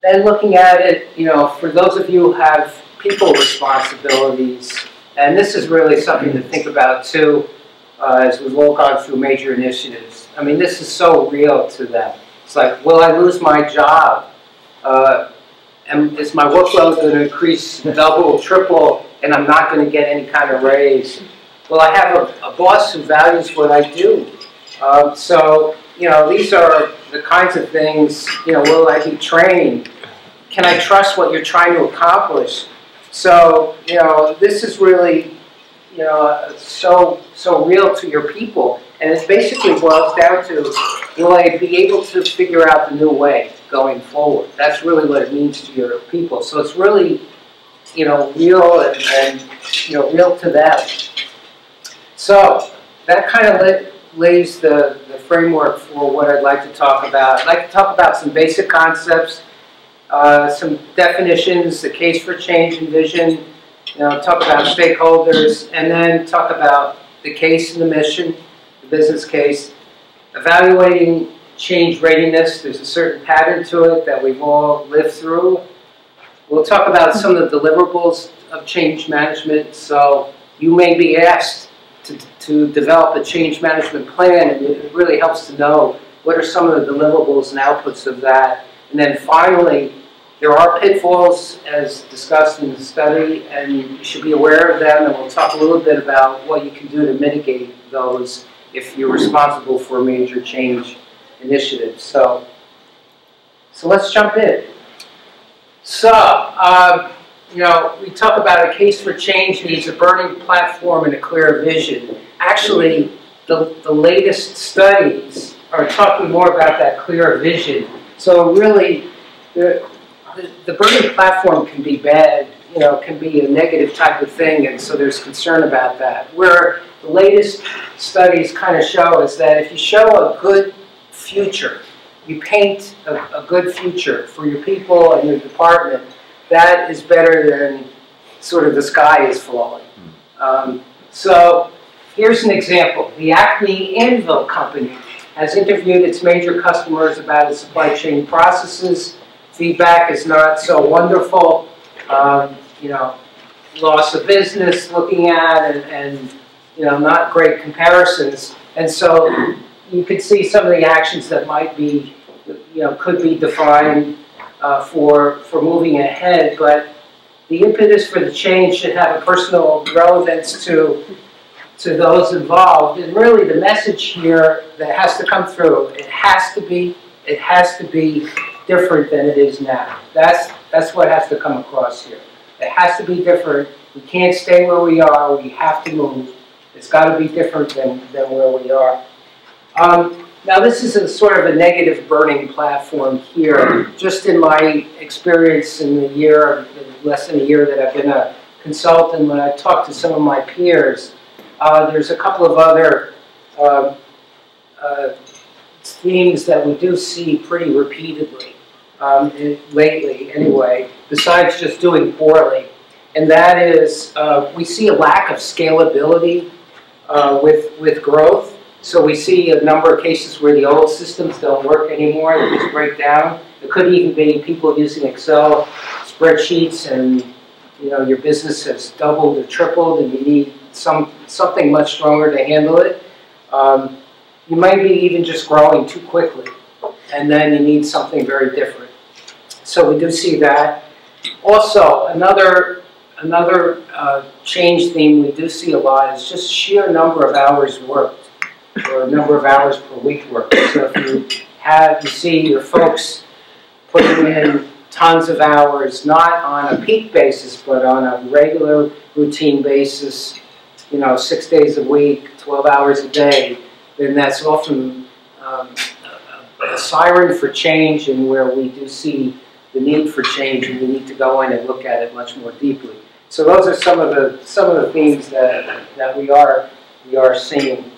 Then looking at it, for those of you who have people responsibilities, and this is really something to think about too, as we've all gone through major initiatives. I mean, this is so real to them. It's like, will I lose my job? And is my workload going to increase double, triple, and I'm not going to get any kind of raise? Well, I have a boss who values what I do. So, these are the kinds of things, will I be trained? Can I trust what you're trying to accomplish? So, this is really, so real to your people. And it basically boils down to, will I be able to figure out the new way going forward? That's really what it means to your people. So it's really, real and real to them. So that kind of lays the framework for what I'd like to talk about. I'd like to talk about some basic concepts, some definitions, the case for change and vision, talk about stakeholders, and then talk about the case and the mission, the business case, evaluating change readiness. There's a certain pattern to it that we've all lived through. We'll talk about some of the deliverables of change management. So you may be asked to develop a change management plan, and it really helps to know what are some of the deliverables and outputs of that. And then finally, there are pitfalls as discussed in the study, and you should be aware of them, and we'll talk a little bit about what you can do to mitigate those if you're responsible for a major change initiative. So let's jump in. So, we talk about a case for change needs a burning platform and a clear vision. Actually, the latest studies are talking more about that clear vision. So really, the burning platform can be bad, can be a negative type of thing, and so there's concern about that. Where the latest studies kind of show is that if you show a good future, you paint a good future for your people and your department, that is better than sort of the sky is falling. So here's an example. The Acme Anvil Company has interviewed its major customers about its supply chain processes. Feedback is not so wonderful. Loss of business looking at, and not great comparisons. And so you could see some of the actions that might be, could be defined for moving ahead, but the impetus for the change should have a personal relevance to those involved. And really the message here that has to come through, it has to be different than it is now. That's what has to come across here. It has to be different. We can't stay where we are. We have to move. It's got to be different than where we are. Now this is a sort of a negative burning platform here. Just in my experience in the year, less than a year that I've been a consultant, when I talked to some of my peers, there's a couple of other themes that we do see pretty repeatedly, lately anyway, besides just doing poorly. And that is, we see a lack of scalability with growth. So we see a number of cases where the old systems don't work anymore, they just break down. It could even be people using Excel spreadsheets, and your business has doubled or tripled and you need something much stronger to handle it. You might be even just growing too quickly, and then you need something very different. So we do see that. Also, another change theme we do see a lot is just sheer number of hours worked, or number of hours per week worked. So if you see your folks putting in tons of hours, not on a peak basis, but on a regular routine basis, 6 days a week, 12 hours a day, then that's often a siren for change, and where we do see the need for change, and we need to go in and look at it much more deeply. So those are some of the themes that we are seeing.